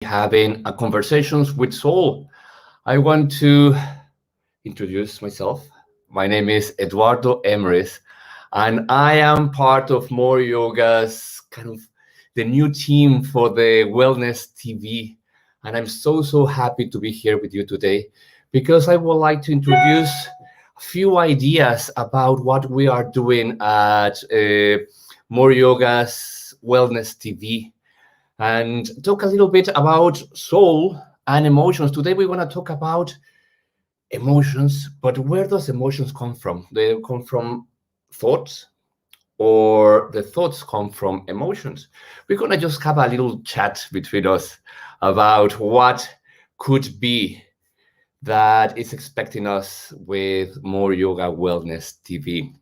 having a conversations with soul. I want to introduce myself. My name is Eduardo Emrys, and I am part of More Yoga's kind of the new team for the Wellness TV. And I'm so happy to be here with you today because I would like to introduce a few ideas about what we are doing at More Yoga's Wellness TV and talk a little bit about soul and emotions. Today we want to talk about emotions, but where does emotions come from? They come from thoughts, or the thoughts come from emotions? We're going to just have a little chat between us about what could be that is expecting us with More Yoga Wellness TV.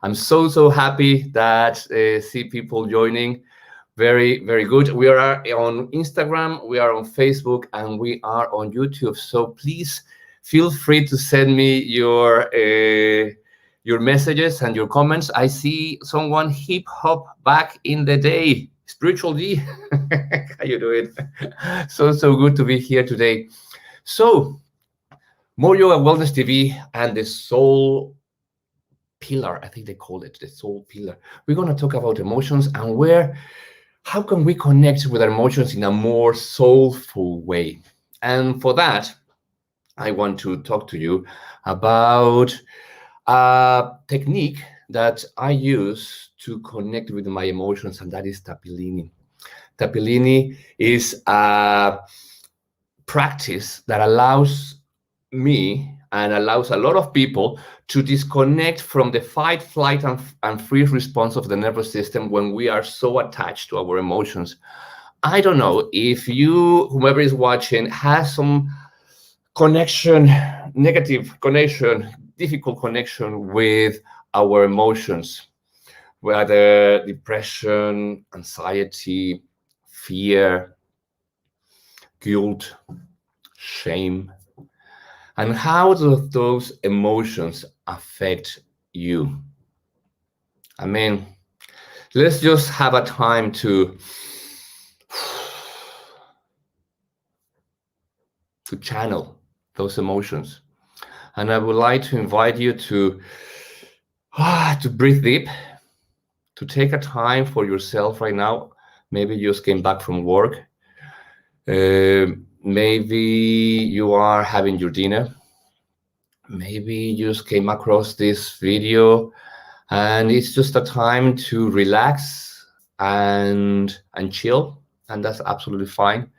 I'm so happy that see people joining. Very good. We are on Instagram, we are on Facebook, and we are on YouTube. So please feel free to send me your messages and your comments. I see someone hip hop back in the day. Spiritual D, how you doing? So good to be here today. So More Yoga Wellness TV and the Soul Pillar, I think they call it the Soul Pillar. We're going to talk about emotions and how can we connect with our emotions in a more soulful way? And for that, I want to talk to you about a technique that I use to connect with my emotions, and that is Tappilini. Tappilini is a practice that allows me and allows a lot of people to disconnect from the fight, flight, and freeze response of the nervous system when we are so attached to our emotions. I don't know if you, whomever is watching, has some connection, negative connection, difficult connection with our emotions, whether depression, anxiety, fear, guilt, shame, and how do those emotions affect you? I mean, let's just have a time to channel those emotions. And I would like to invite you to breathe deep, to take a time for yourself right now. Maybe you just came back from work. Maybe you are having your dinner. Maybe you just came across this video and it's just a time to relax and chill, and that's absolutely fine.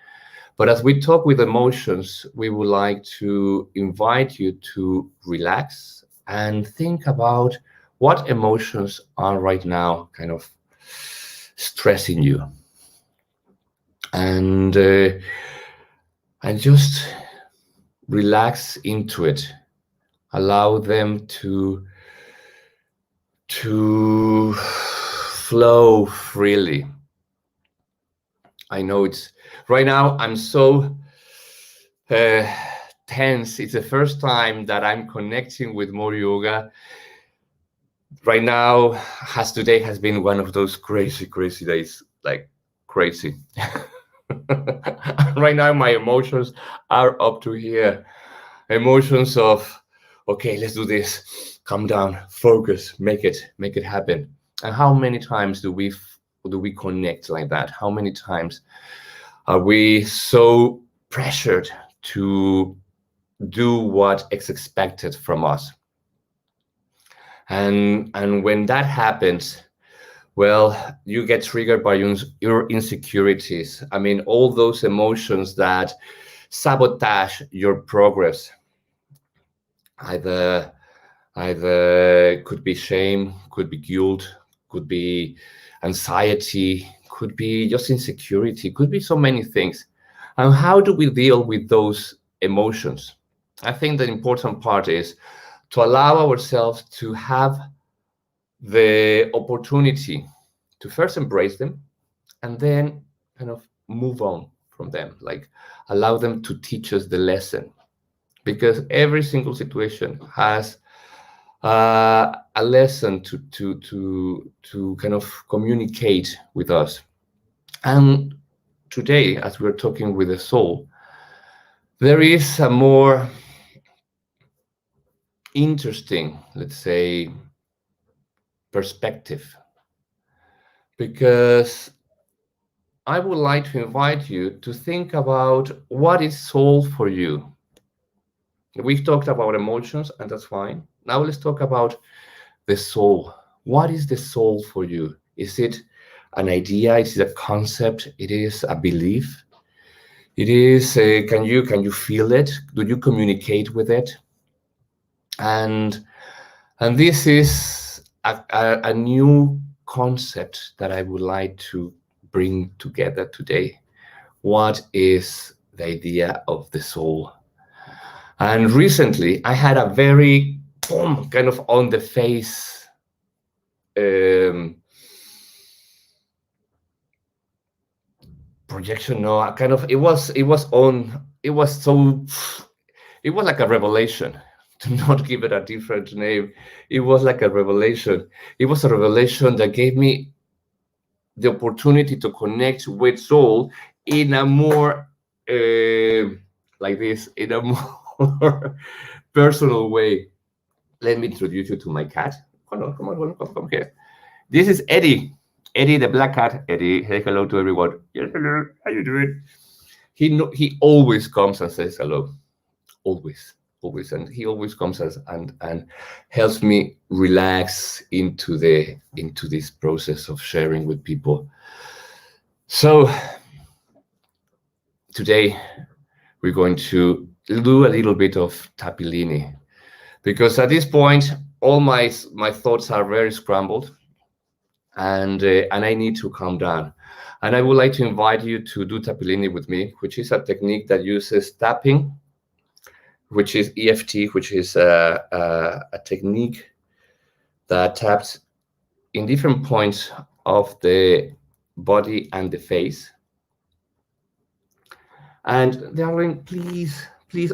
But as we talk with emotions, we would like to invite you to relax and think about what emotions are right now kind of stressing you. And just relax into it. Allow them to flow freely. I know it's right now I'm so tense. It's the first time that I'm connecting with more yoga. Right now, today has been one of those crazy days, like crazy. Right now, my emotions are up to here. Emotions of, okay, let's do this. Calm down, focus, make it happen. And how many times do we connect like that? How many times are we so pressured to do what is expected from us? And when that happens, well, you get triggered by your insecurities. I mean, all those emotions that sabotage your progress. Either could be shame, could be guilt, could be anxiety, could be just insecurity, could be so many things. And how do we deal with those emotions? I think the important part is to allow ourselves to have the opportunity to first embrace them and then kind of move on from them, like allow them to teach us the lesson, because every single situation has a lesson to kind of communicate with us. And today, as we're talking with the soul, there is a more interesting, let's say, perspective, because I would like to invite you to think about what is soul for you. We've talked about emotions, and that's fine. Now let's talk about the soul. What is the soul for you? Is it an idea? Is it a concept? It is a belief? It is, can you feel it? Do you communicate with it? And this is a new concept that I would like to bring together today. What is the idea of the soul? And recently, I had a very boom, kind of on the face projection. No, kind of it was like a revelation. To not give it a different name, it was like a revelation. It was a revelation that gave me the opportunity to connect with soul in a more like this, in a more personal way. Let me introduce you to my cat. Come on, come here. This is Eddie. Eddie, the black cat. Eddie, say hello to everyone. Yes, hello. How you doing? He always comes and says hello. Always, and he always comes and helps me relax into this process of sharing with people. So today we're going to do a little bit of Tappilini, because at this point all my thoughts are very scrambled, and I need to calm down. And I would like to invite you to do Tappilini with me, which is a technique that uses tapping, which is EFT, which is a technique that taps in different points of the body and the face. And darling, please,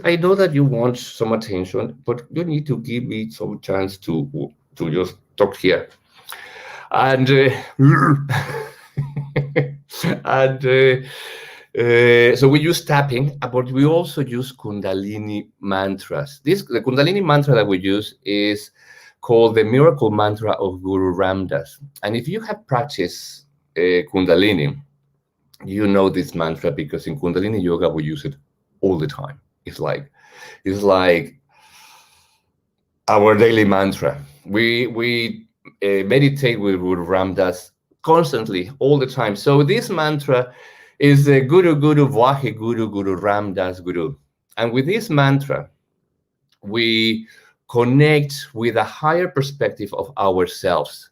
I know that you want some attention, but you need to give me some chance to just talk here. And so we use tapping, but we also use Kundalini mantras. The Kundalini mantra that we use is called the Miracle Mantra of Guru Ramdas. And if you have practiced Kundalini, you know this mantra, because in Kundalini yoga we use it all the time. It's like our daily mantra. We meditate with Guru Ramdas constantly, all the time. So this mantra is the Guru Guru Vahe Guru Guru Ramdas Guru. And with this mantra, we connect with a higher perspective of ourselves.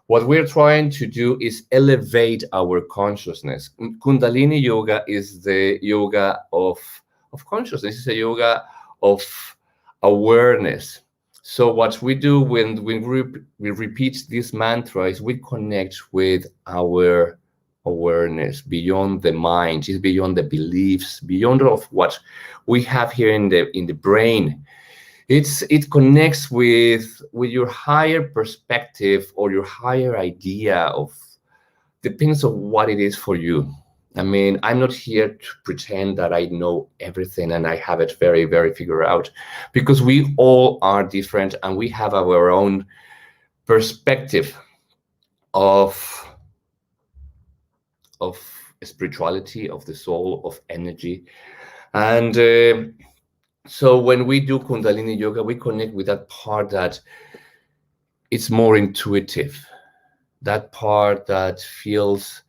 What we're trying to do is elevate our consciousness. Kundalini yoga is the yoga of consciousness. It's a yoga of awareness. So what we do when we repeat this mantra is we connect with our awareness beyond the mind, it's beyond the beliefs, beyond of what we have here in the brain. It connects with your higher perspective or your higher idea of, depends on what it is for you. I mean, I'm not here to pretend that I know everything and I have it very, very figured out, because we all are different and we have our own perspective of spirituality, of the soul, of energy. And so when we do Kundalini yoga, we connect with that part that it's more intuitive, that part that feels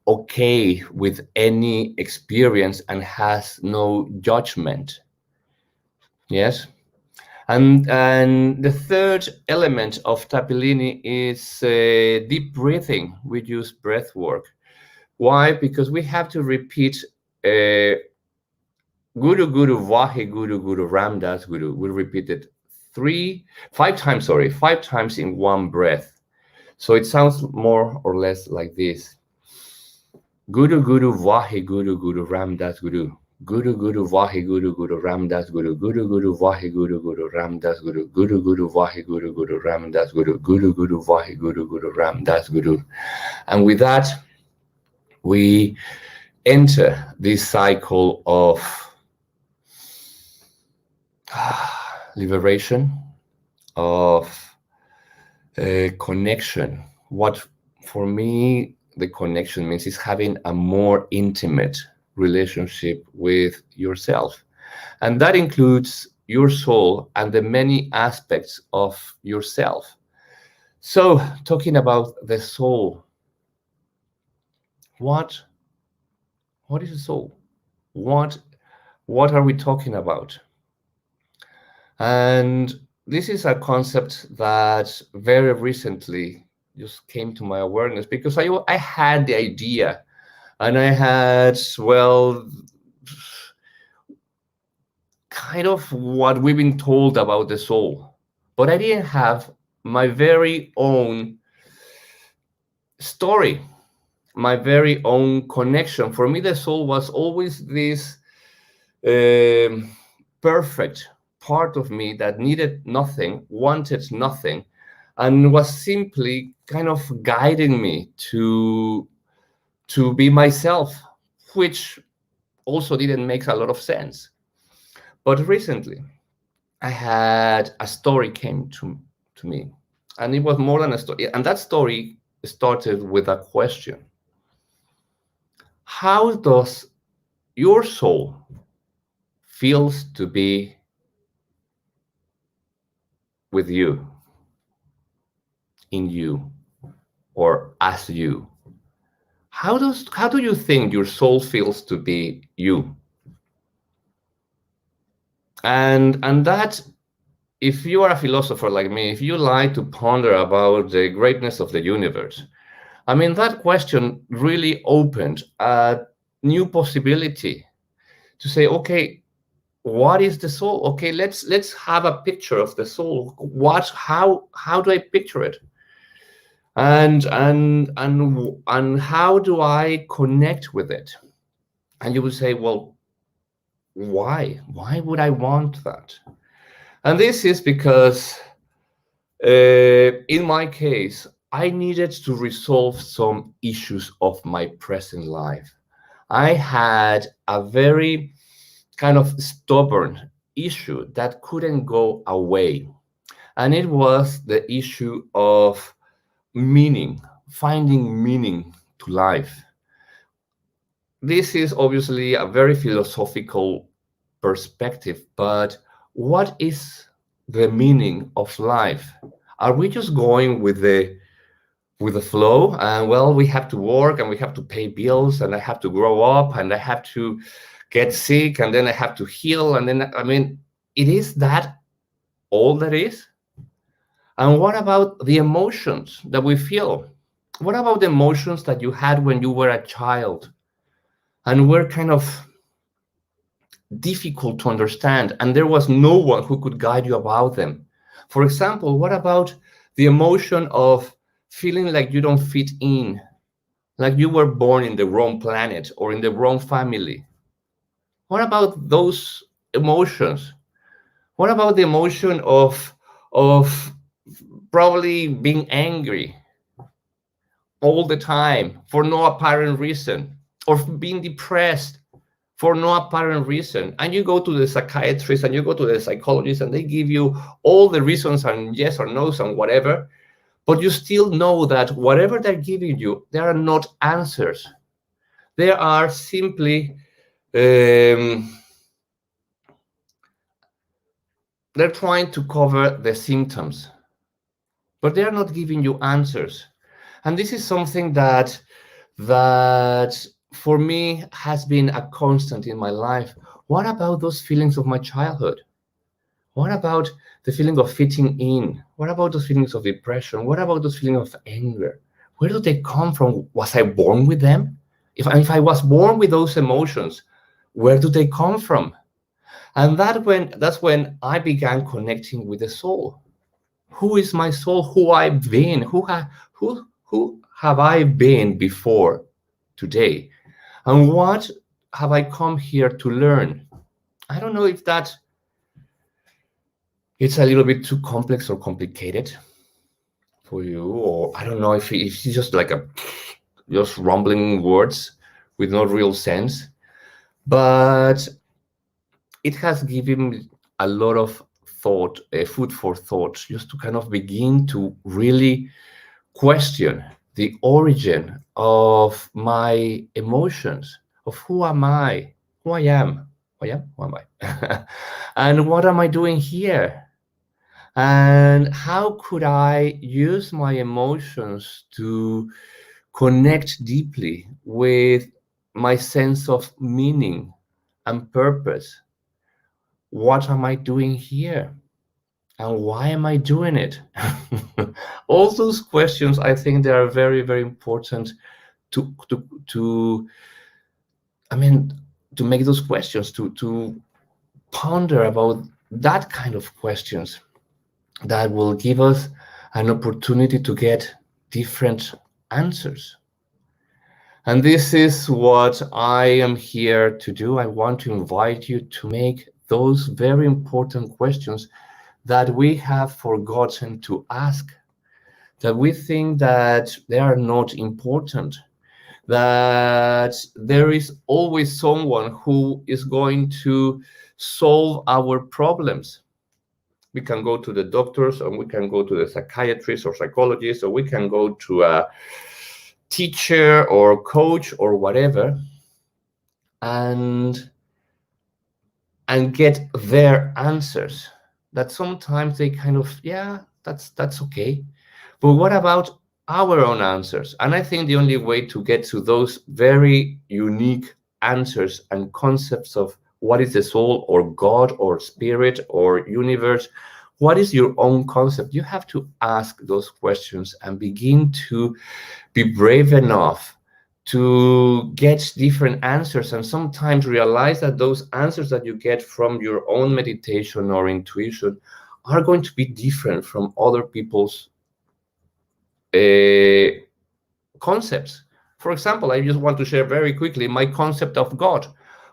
okay with any experience and has no judgment. Yes. And the third element of Tappilini is deep breathing. We use breath work. Why? Because we have to repeat Guru Guru Vahe Guru Guru Ramdas Guru. We repeat it five times in one breath. So it sounds more or less like this. Guru Guru Vahe Guru Guru Ramdas Guru. Guru Guru Vahe Guru Guru Ramdas Guru. Guru Guru Vahe Guru Guru Ramdas Guru. Guru Guru Vahe Guru Guru Ramdas Guru. Guru Guru Vahe Guru Guru Ramdas Guru. And with that, we enter this cycle of liberation, of connection. What for me the connection means is having a more intimate relationship with yourself. And that includes your soul and the many aspects of yourself. So, talking about the soul, what what is the soul? What what are we talking about? And this is a concept that very recently just came to my awareness because I had the idea and I had, well, kind of what we've been told about the soul, but I didn't have my very own story, my very own connection. For me, the soul was always this um, perfect part of me that needed nothing, wanted nothing, and was simply kind of guiding me to be myself, which also didn't make a lot of sense. But recently, I had a story came to me, and it was more than a story. And that story started with a question: how does your soul feels to be with you, in you, or as you? How do you think your soul feels to be you? And that, if you are a philosopher like me, if you like to ponder about the greatness of the universe, I mean, that question really opened a new possibility to say, okay, what is the soul? Okay, let's have a picture of the soul. How do I picture it? And how do I connect with it? And you would say, well, why would I want that? And this is because in my case, I needed to resolve some issues of my present life. I had a very kind of stubborn issue that couldn't go away, and it was the issue of meaning, finding meaning to life. This is obviously a very philosophical perspective, but what is the meaning of life? Are we just going with the flow? And well, we have to work and we have to pay bills and I have to grow up and I have to get sick and then I have to heal and then I mean, it is that all that is? And what about the emotions that we feel? What about the emotions that you had when you were a child and were kind of difficult to understand and there was no one who could guide you about them? For example, what about the emotion of feeling like you don't fit in, like you were born in the wrong planet or in the wrong family? What about those emotions? What about the emotion of probably being angry all the time for no apparent reason, or being depressed for no apparent reason? And you go to the psychiatrist and you go to the psychologist and they give you all the reasons and yes or no's and whatever, but you still know that whatever they're giving you, they are not answers. They are simply they're trying to cover the symptoms, but they are not giving you answers. And this is something that for me has been a constant in my life. What about those feelings of my childhood? What about the feeling of fitting in? What about those feelings of depression? What about those feelings of anger? Where do they come from? Was I born with them? If I was born with those emotions, where do they come from? And that's when I began connecting with the soul. Who is my soul? Who I've been? Who have I been before today? And what have I come here to learn? I don't know if that it's a little bit too complex or complicated for you, or I don't know if it's just like a just rumbling words, with no real sense, but it has given me a lot of thought, food for thought, just to kind of begin to really question the origin of my emotions, of who am I, who I am, who am I, and what am I doing here, and how could I use my emotions to connect deeply with my sense of meaning and purpose. What am I doing here? And why am I doing it? All those questions, I think they are very, very important to I mean, to make those questions, to ponder about that kind of questions that will give us an opportunity to get different answers. And this is what I am here to do. I want to invite you to make those very important questions that we have forgotten to ask, that we think that they are not important, that there is always someone who is going to solve our problems. We can go to the doctors, or we can go to the psychiatrist or psychologist, or we can go to a teacher or coach or whatever, and get their answers. That sometimes they kind of, yeah, that's okay, but what about our own answers? And I think the only way to get to those very unique answers and concepts of what is the soul or God or spirit or universe, what is your own concept? You have to ask those questions and begin to be brave enough to get different answers, and sometimes realize that those answers that you get from your own meditation or intuition are going to be different from other people's uh, concepts. For example, I just want to share very quickly my concept of God.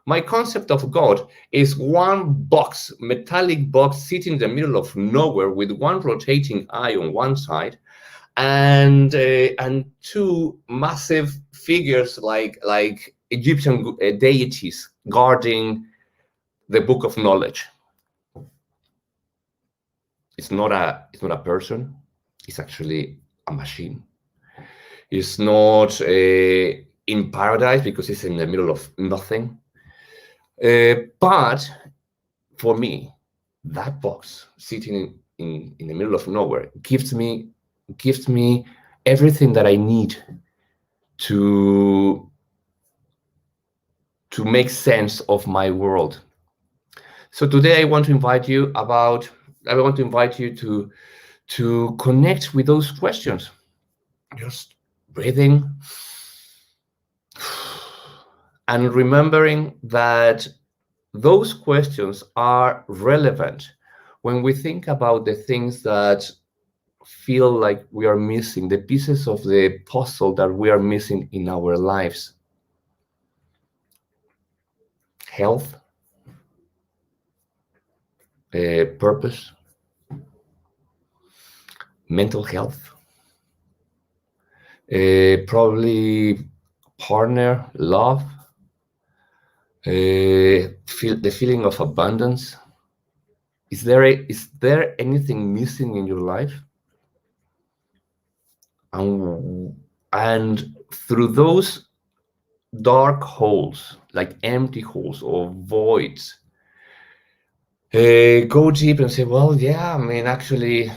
My concept of God is one box, metallic box, sitting in the middle of nowhere with one rotating eye on one side, and two massive figures like Egyptian deities guarding the book of knowledge. It's not a person. It's actually a machine. It's not in paradise because it's in the middle of nothing. But for me, that box sitting in the middle of nowhere gives me everything that I need to make sense of my world. So today I want to invite you to connect with those questions. Just breathing and remembering that those questions are relevant when we think about the things that feel like we are missing, the pieces of the puzzle that we are missing in our lives. Health, purpose, mental health, probably partner, love, the feeling of abundance. Is there anything missing in your life? And through those dark holes, like empty holes or voids, go deep and say, well, yeah, I mean, actually,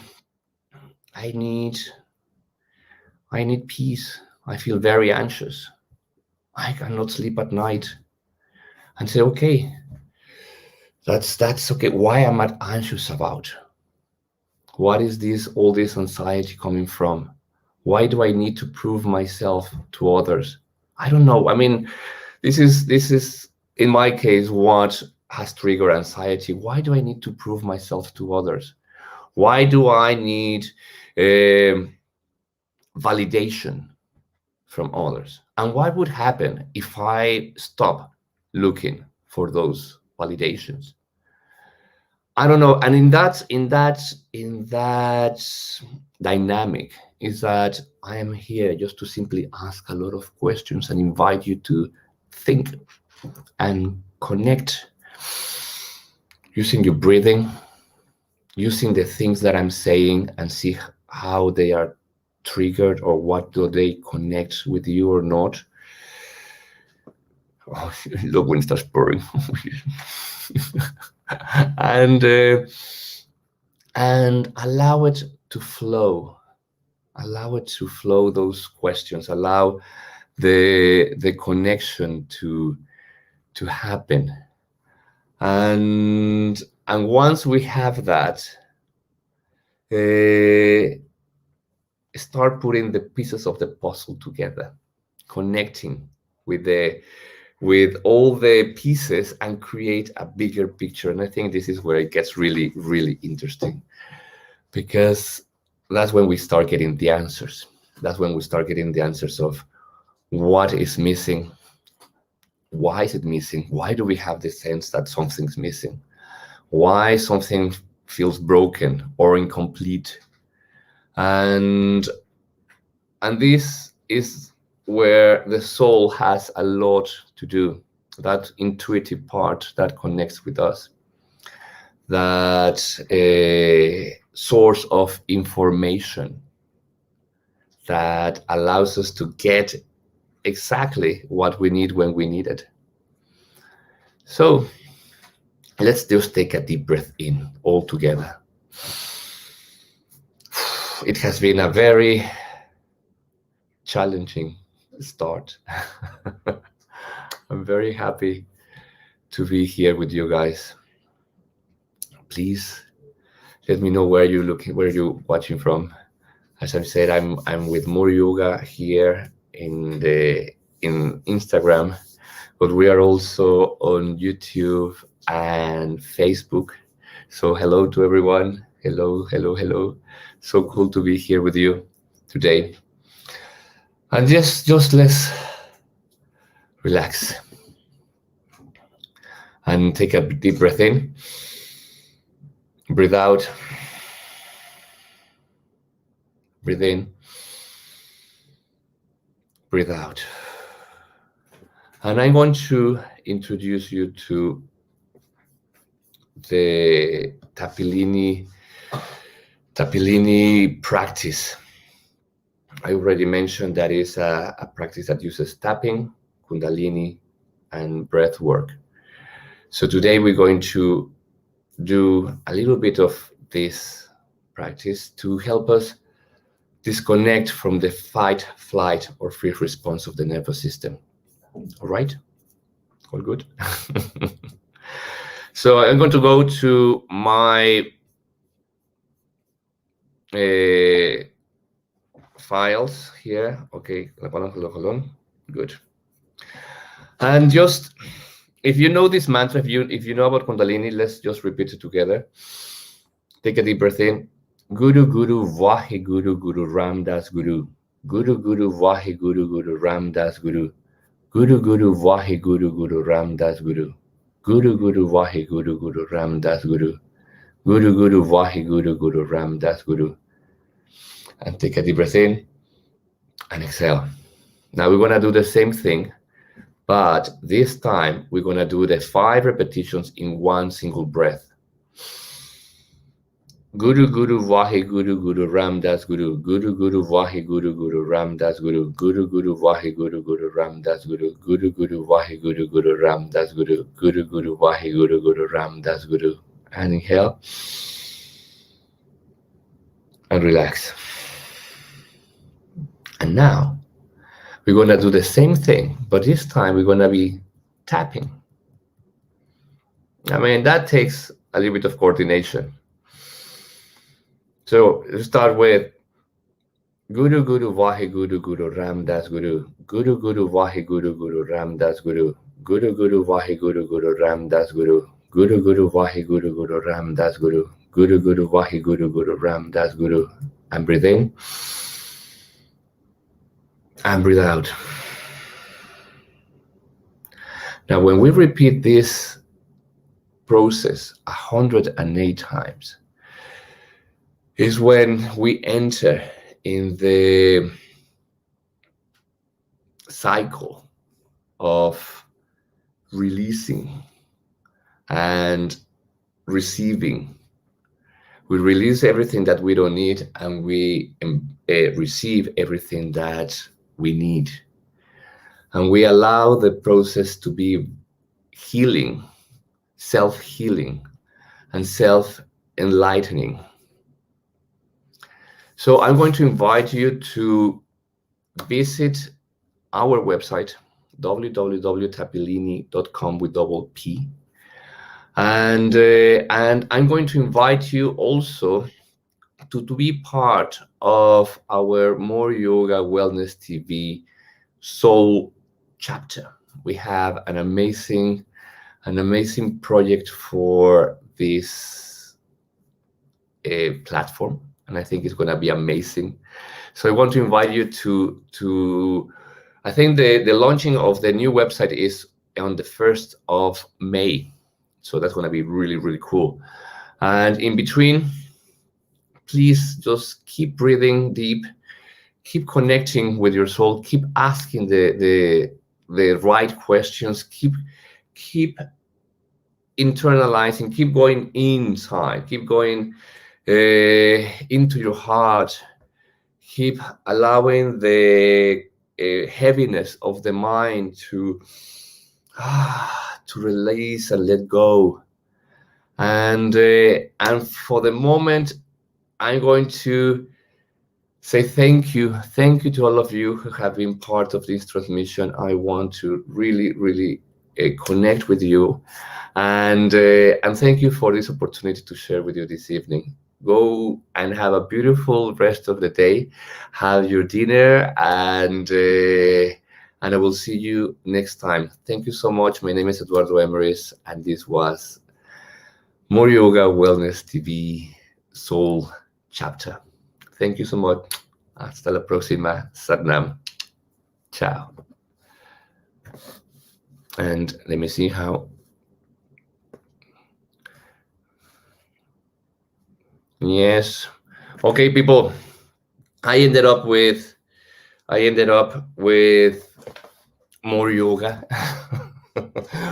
I need peace. I feel very anxious. I cannot sleep at night. And say, okay, that's okay. Why am I anxious about? What is all this anxiety coming from? Why do I need to prove myself to others? I don't know. I mean, this is in my case what has triggered anxiety. Why do I need to prove myself to others? Why do I need validation from others? And what would happen if I stop looking for those validations? I don't know. And in that dynamic is that I am here just to simply ask a lot of questions and invite you to think and connect using your breathing, using the things that I'm saying, and see how they are triggered or what do they connect with you or not. Oh, look when it starts pouring. and allow it to flow. Allow it to flow, those questions. Allow the connection to happen. And once we have that, start putting the pieces of the puzzle together, connecting with all the pieces and create a bigger picture. And I think this is where it gets really, really interesting, because that's when we start getting the answers. That's when we start getting the answers of what is missing. Why is it missing? Why do we have the sense that something's missing? Why something feels broken or incomplete? And this is where the soul has a lot to do. That intuitive part that connects with us, that source of information that allows us to get exactly what we need when we need it. So let's just take a deep breath in all together. It has been a very challenging start. I'm very happy to be here with you guys. Please let me know where you're watching from. As I've said, I'm with More Yoga here in Instagram, but we are also on YouTube and Facebook. So hello to everyone. Hello, hello, hello. So cool to be here with you today. And just let's relax and take a deep breath in. Breathe out. Breathe in. Breathe out. And I want to introduce you to the Tappilini practice. I already mentioned that is a practice that uses tapping, Kundalini, and breath work. So today we're going to do a little bit of this practice to help us disconnect from the fight, flight, or freeze response of the nervous system. All right? All good? So I'm going to go to my files here. Okay, hold on. Good. And just, if you know this mantra, if you know about Kundalini, let's just repeat it together. Take a deep breath in. Guru Guru Vahe Guru Guru Ram Das Guru. Guru Guru Vahe Guru Guru Ram Das Guru. Guru Guru Vahe Guru Guru Ram Das Guru. Guru Guru Vahe Guru Guru Ram Das Guru. Guru Guru Vahe Guru Guru Ram Das Guru. And take a deep breath in and exhale. Now we're going to do the same thing, but this time we're going to do the 5 repetitions in one single breath. Guru Guru Vahe Guru Guru Ram Das Guru. Guru Guru Vahe Guru Guru Ram Das Guru. Guru Guru Vahe Guru Guru Ram Das Guru. Guru Guru Vahe Guru Guru Ram Das Guru. Guru Guru Vahe Guru Guru Ram Das Guru. And inhale. And relax. And now we're going to do the same thing, but this time we're going to be tapping. I mean, that takes a little bit of coordination. So let's start with Guru Guru Vahe Guru Guru Ram Das Guru. Guru Guru Vahe Guru Guru Ram Das Guru. Guru Guru Vahe Guru Guru Ram Das Guru. Guru Guru Vahe Guru Guru Ram Das Guru. Guru Guru Vahe Guru Guru Ram Das Guru. And breathe in. And breathe out. Now, when we repeat this process 108 times, is when we enter in the cycle of releasing and receiving. We release everything that we don't need, and we receive everything that we need. And we allow the process to be healing, self-healing, and self-enlightening. So I'm going to invite you to visit our website, www.tappilini.com with double P. And I'm going to invite you also to be part of our More Yoga Wellness TV Soul chapter. We have an amazing project for this platform, and I think it's going to be amazing. So I want to invite you to I think the launching of the new website is on the 1st of May. So that's going to be really, really cool. And in between, please just keep breathing deep, keep connecting with your soul, keep asking the right questions, keep internalizing, keep going inside, keep going into your heart, keep allowing the heaviness of the mind to release and let go. And for the moment, I'm going to say thank you to all of you who have been part of this transmission. I want to really connect with you, and thank you for this opportunity to share with you this evening. Go and have a beautiful rest of the day. Have your dinner, and I will see you next time. Thank you so much. My name is Eduardo Emeris, and this was More Yoga Wellness TV Soul chapter. Thank you so much. Hasta la próxima. Satnam. Ciao. And let me see how. Yes. Okay, people. I ended up with more yoga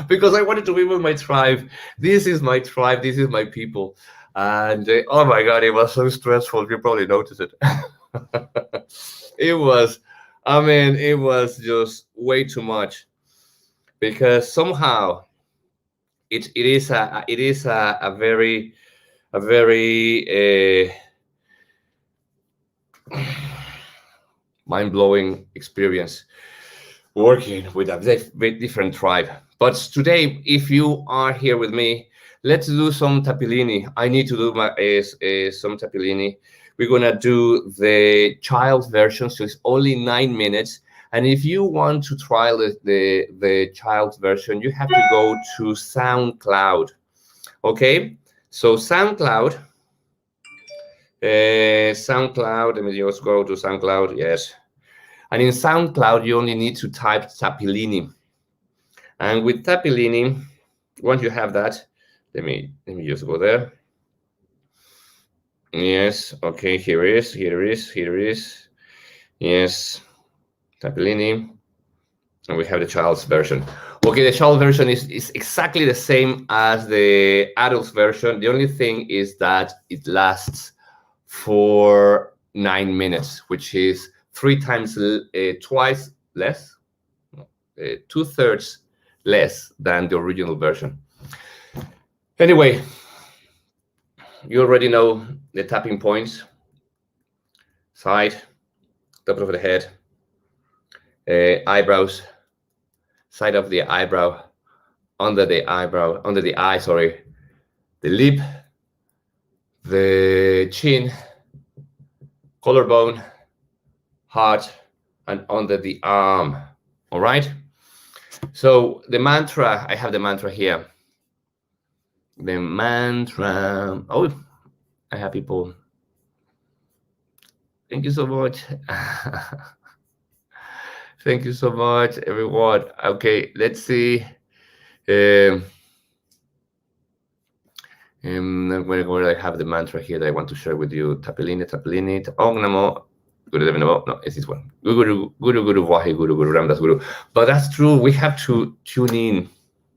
because I wanted to be with my tribe. This is my tribe. This is my people. And oh my God, it was so stressful. You probably noticed it. It was just way too much, because somehow it is a very mind-blowing experience working with a different tribe. But today, if you are here with me, let's do some Tappilini. I need to do some Tappilini. We're gonna do the child version, so it's only 9 minutes. And if you want to try the child version, you have to go to SoundCloud. Okay, so SoundCloud. Let me just go to SoundCloud. Yes, and in SoundCloud you only need to type Tappilini. And with Tappilini, once you have that, let me just go there. Yes, okay, here it is. Yes, Tappilini, and we have the child's version. Okay, the child version is exactly the same as the adult version. The only thing is that it lasts for 9 minutes, which is twice less, 2/3 less than the original version. Anyway, you already know the tapping points: side, top of the head, eyebrows, side of the eyebrow, under the eye, sorry, the lip, the chin, collarbone, heart, and under the arm. All right. So the mantra, I have the mantra here. The mantra. Oh, I have people. Thank you so much. Thank you so much, everyone. Okay, let's see. Where I have the mantra here that I want to share with you. Tappilini, Om Namo Gurudeva Namo. No, it's this one. Guru Vahe Guru Ramdas Guru. But that's true. We have to tune in.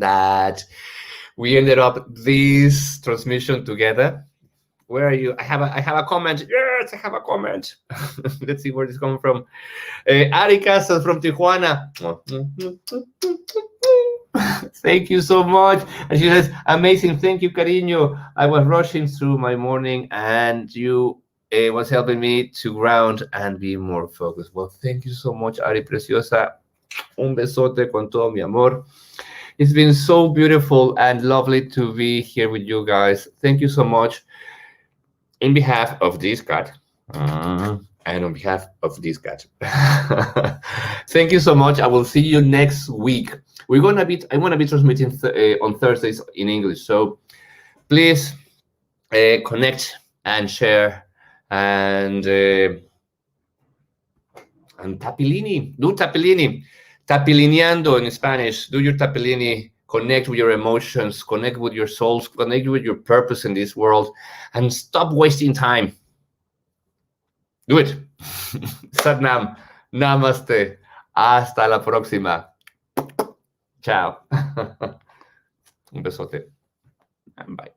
that we ended up this transmission together. Where are you? I have a comment. Yes, I have a comment. Let's see where this coming from. Ari Casas from Tijuana. Thank you so much. And she says, amazing. Thank you, cariño. I was rushing through my morning and you was helping me to ground and be more focused. Well, thank you so much, Ari Preciosa. Un besote con todo mi amor. It's been so beautiful and lovely to be here with you guys. Thank you so much. In behalf of this cat, and on behalf of this cat, thank you so much. I will see you next week. I want to be transmitting on Thursdays in English, so please connect and share and Tappilini, do Tappilini, Tappilineando in Spanish. Do your Tappilini. Connect with your emotions, connect with your souls, connect with your purpose in this world, and stop wasting time. Do it. Satnam. Namaste. Hasta la próxima. Chao. Un besote. And bye.